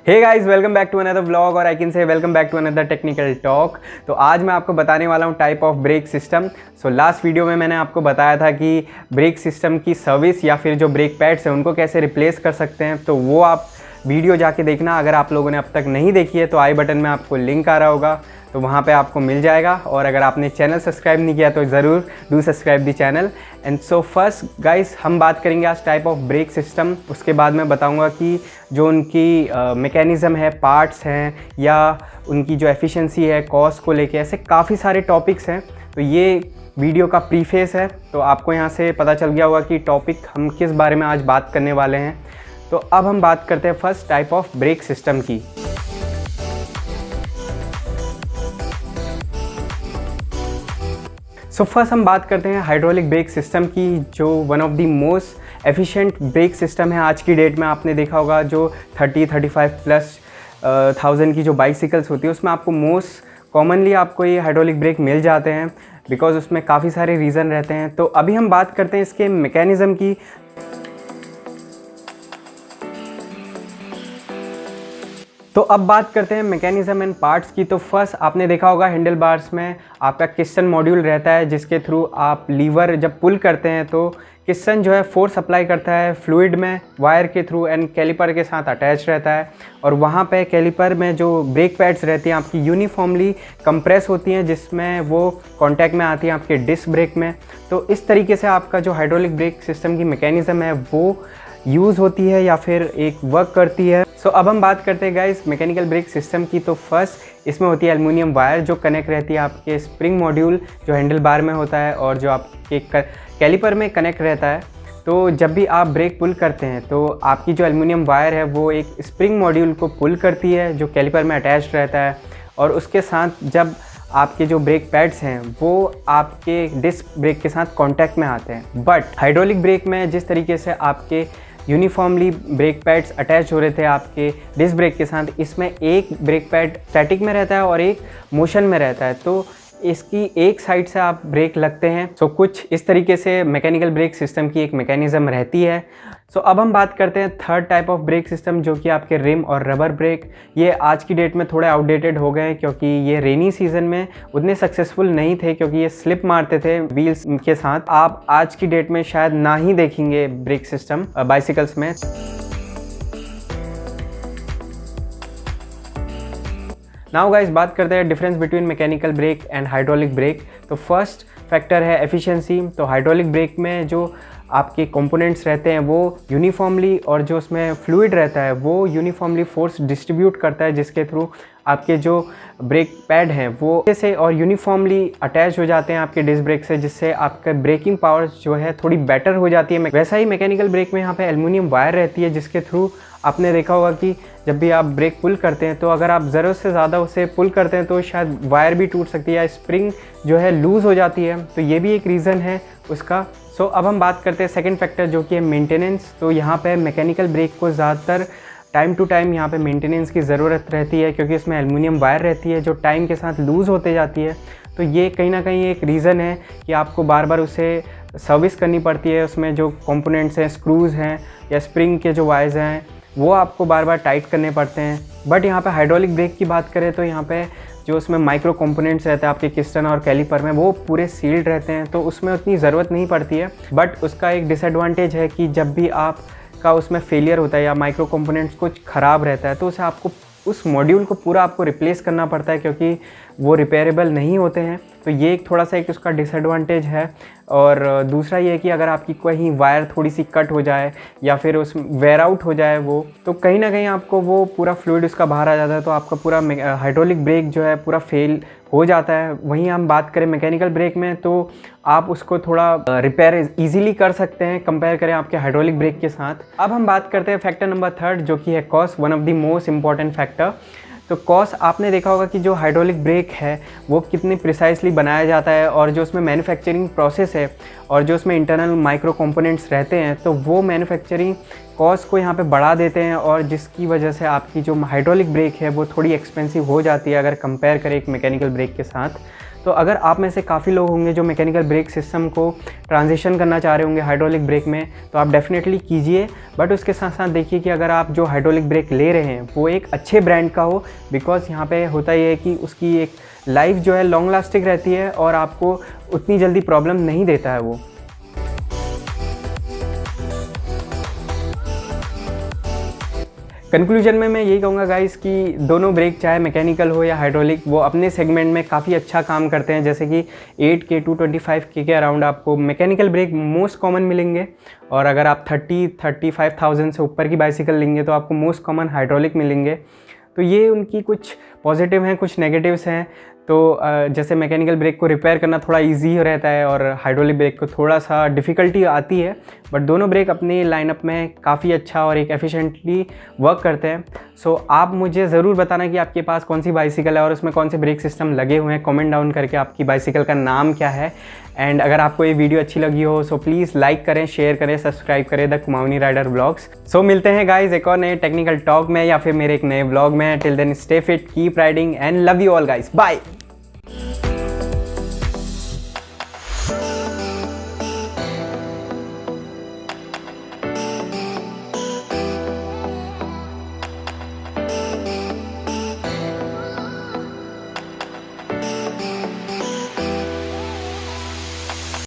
Hey guys, welcome back to another vlog और I can say welcome back to another technical talk. तो आज मैं आपको बताने वाला हूँ type of brake system. So last video में मैंने आपको बताया था कि ब्रेक सिस्टम की सर्विस या फिर जो ब्रेक पैड्स हैं उनको कैसे रिप्लेस कर सकते हैं। तो वो आप वीडियो जाके देखना। अगर आप लोगों ने अब तक नहीं देखी है तो आई बटन में आपको लिंक आ रहा होगा, तो वहाँ पे आपको मिल जाएगा। और अगर आपने चैनल सब्सक्राइब नहीं किया तो ज़रूर do subscribe the channel. And so first guys, हम बात करेंगे आज टाइप ऑफ ब्रेक सिस्टम। उसके बाद मैं बताऊंगा कि जो उनकी मैकेनिज़्म है, पार्ट्स हैं, या उनकी जो एफिशिएंसी है, कॉस्ट को लेके, ऐसे काफ़ी सारे टॉपिक्स हैं। तो ये वीडियो का प्रीफेस है, तो आपको यहाँ से पता चल गया होगा कि टॉपिक हम किस बारे में आज बात करने वाले हैं। तो अब हम बात करते हैं first type of brake system की। सो फर्स्ट हम बात करते हैं हाइड्रोलिक ब्रेक सिस्टम की, जो one of the most efficient brake system है आज की डेट में। आपने देखा होगा जो 30-35+ की जो बाइसिकल्स होती है उसमें आपको मोस्ट कॉमनली आपको ये हाइड्रोलिक ब्रेक मिल जाते हैं, बिकॉज उसमें काफ़ी सारे रीज़न रहते हैं। तो अभी हम बात करते हैं इसके मैकेनिज़्म की। तो अब बात करते हैं मैकेनिज़्म एंड पार्ट्स की। तो फर्स्ट आपने देखा होगा हैंडल बार्स में आपका किस्टन मॉड्यूल रहता है, जिसके थ्रू आप लीवर जब पुल करते हैं तो किस्टन जो है फोर्स अप्लाई करता है फ्लूइड में वायर के थ्रू एंड कैलिपर के साथ अटैच रहता है। और वहाँ पे कैलिपर में जो ब्रेक पैड्स रहती हैं आपकी यूनिफॉर्मली कंप्रेस होती हैं, जिसमें वो कांटेक्ट में आती हैं आपके डिस्क ब्रेक में। तो इस तरीके से आपका जो हाइड्रोलिक ब्रेक सिस्टम की मैकेनिज़्म है वो यूज़ होती है या फिर एक वर्क करती है। सो अब हम बात करते हैं गाइस मैकेनिकल ब्रेक सिस्टम की। तो फर्स्ट इसमें होती है एल्युमिनियम वायर, जो कनेक्ट रहती है आपके स्प्रिंग मॉड्यूल जो हैंडल बार में होता है और जो आपके कैलिपर में कनेक्ट रहता है। तो जब भी आप ब्रेक पुल करते हैं तो आपकी जो एल्युमिनियम वायर है वो एक स्प्रिंग मॉड्यूल को पुल करती है जो कैलिपर में अटैच्ड रहता है, और उसके साथ जब आपके जो ब्रेक पैड्स हैं वो आपके डिस्क ब्रेक के साथ कांटेक्ट में आते हैं। बट हाइड्रोलिक ब्रेक में जिस तरीके से आपके यूनिफॉर्मली ब्रेक पैड्स अटैच हो रहे थे आपके डिस्क ब्रेक के साथ, इसमें एक ब्रेक पैड स्टैटिक में रहता है और एक मोशन में रहता है। तो इसकी एक साइड से आप ब्रेक लगते हैं। सो कुछ इस तरीके से मैकेनिकल ब्रेक सिस्टम की एक मैकेनिज़्म रहती है। सो अब हम बात करते हैं third type of brake system, जो कि आपके रिम और रबर ब्रेक। ये आज की डेट में थोड़े आउटडेटेड हो गए हैं, क्योंकि ये रेनी सीजन में उतने सक्सेसफुल नहीं थे, क्योंकि ये स्लिप मारते थे व्हील्स के साथ। आप आज की डेट में शायद ना ही देखेंगे ब्रेक सिस्टम बाइसिकल्स में। नाउ गाइस, बात करते हैं difference between mechanical break and hydraulic brake. तो फर्स्ट फैक्टर है एफिशिएंसी। तो हाइड्रोलिक ब्रेक में जो आपके कंपोनेंट्स रहते हैं वो यूनिफॉर्मली, और जो उसमें फ्लूइड रहता है वो यूनिफॉर्मली फोर्स डिस्ट्रीब्यूट करता है, जिसके थ्रू आपके जो ब्रेक पैड हैं वो से और यूनिफॉर्मली अटैच हो जाते हैं आपके डिस्क ब्रेक से, जिससे आपका ब्रेकिंग पावर जो है थोड़ी बेटर हो जाती है। वैसा ही मैकेनिकल ब्रेक में यहाँ पे एल्युमिनियम वायर रहती है, जिसके थ्रू आपने देखा होगा कि जब भी आप ब्रेक पुल करते हैं तो अगर आप ज़रूरत से ज़्यादा उसे पुल करते हैं तो शायद वायर भी टूट सकती है या स्प्रिंग जो है लूज़ हो जाती है। तो ये भी एक रीज़न है उसका। सो अब हम बात करते हैं सेकंड फैक्टर, जो कि है मेंटेनेंस। तो यहाँ पे मैकेनिकल ब्रेक को ज़्यादातर टाइम टू टाइम यहाँ पे मेंटेनेंस की ज़रूरत रहती है, क्योंकि इसमें एल्युमिनियम वायर रहती है जो टाइम के साथ लूज़ होते जाती है। तो ये कहीं ना कहीं एक रीज़न है कि आपको बार बार उसे सर्विस करनी पड़ती है। उसमें जो कंपोनेंट्स हैं, स्क्रूज़ हैं या स्प्रिंग के जो वायर्स हैं, वो आपको बार बार टाइट करने पड़ते हैं। बट यहाँ पे हाइड्रोलिक ब्रेक की बात करें तो यहाँ पे जो उसमें माइक्रो कंपोनेंट्स रहते हैं आपके किस्टन और कैलिपर में, वो पूरे सील्ड रहते हैं, तो उसमें उतनी ज़रूरत नहीं पड़ती है। बट उसका एक डिसएडवांटेज है कि जब भी आपका उसमें फेलियर होता है या माइक्रो कंपोनेंट्स कुछ ख़राब रहता है तो उसे आपको उस मॉड्यूल को पूरा आपको रिप्लेस करना पड़ता है, क्योंकि वो रिपेयरेबल नहीं होते हैं। तो ये एक थोड़ा सा एक उसका डिसएडवांटेज है। और दूसरा ये है कि अगर आपकी कहीं वायर थोड़ी सी कट हो जाए या फिर उस वेयर आउट हो जाए वो, तो कहीं ना कहीं आपको वो पूरा फ्लूइड उसका बाहर आ जाता है, तो आपका पूरा हाइड्रोलिक ब्रेक जो है पूरा फेल हो जाता है। वहीं हम बात करें मैकेनिकल ब्रेक में तो आप उसको थोड़ा रिपेयर ईजिली कर सकते हैं कंपेयर करें आपके हाइड्रोलिक ब्रेक के साथ। अब हम बात करते हैं फैक्टर नंबर थर्ड, जो कि है cost, one of the most important factor. तो कॉस्ट आपने देखा होगा कि जो हाइड्रोलिक ब्रेक है वो कितनी प्रिसाइसली बनाया जाता है, और जो उसमें मैन्युफैक्चरिंग प्रोसेस है और जो उसमें इंटरनल माइक्रो कंपोनेंट्स रहते हैं, तो वो मैन्युफैक्चरिंग कॉस्ट को यहाँ पे बढ़ा देते हैं, और जिसकी वजह से आपकी जो हाइड्रोलिक ब्रेक है वो थोड़ी एक्सपेंसिव हो जाती है अगर कंपेयर करें एक मैकेनिकल ब्रेक के साथ। तो अगर आप में से काफ़ी लोग होंगे जो मैकेनिकल ब्रेक सिस्टम को ट्रांजिशन करना चाह रहे होंगे हाइड्रोलिक ब्रेक में, तो आप डेफिनेटली कीजिए। बट उसके साथ साथ देखिए कि अगर आप जो हाइड्रोलिक ब्रेक ले रहे हैं वो एक अच्छे ब्रांड का हो, बिकॉज़ यहाँ पे होता ये है कि उसकी एक लाइफ जो है लॉन्ग लास्टिंग रहती है और आपको उतनी जल्दी प्रॉब्लम नहीं देता है वो। कंक्लूजन में मैं यही कहूँगा गाइस कि दोनों ब्रेक चाहे मैकेनिकल हो या हाइड्रोलिक, वो अपने सेगमेंट में काफ़ी अच्छा काम करते हैं। जैसे कि 8K to 25K के अराउंड आपको मैकेनिकल ब्रेक मोस्ट कॉमन मिलेंगे, और अगर आप 30-35,000 से ऊपर की बाइसिकल लेंगे तो आपको मोस्ट कॉमन हाइड्रोलिक मिलेंगे। तो ये उनकी कुछ पॉजिटिव हैं, कुछ नेगेटिव्स हैं। तो जैसे मैकेनिकल ब्रेक को रिपेयर करना थोड़ा इजी रहता है और हाइड्रोलिक ब्रेक को थोड़ा सा डिफ़िकल्टी आती है, बट दोनों ब्रेक अपने लाइनअप में काफ़ी अच्छा और एक एफिशिएंटली वर्क करते हैं। सो आप मुझे ज़रूर बताना कि आपके पास कौन सी बाइसिकल है और उसमें कौन से ब्रेक सिस्टम लगे हुए हैं। कमेंट डाउन करके आपकी बाइसिकल का नाम क्या है। एंड अगर आपको ये वीडियो अच्छी लगी हो सो प्लीज़ लाइक करें, शेयर करें, सब्सक्राइब करें द कुमाऊनी राइडर व्लॉग्स। सो मिलते हैं गाइज एक और नए टेक्निकल टॉक में या फिर मेरे एक नए व्लॉग में। Till then stay fit, keep riding and love you all guys, bye.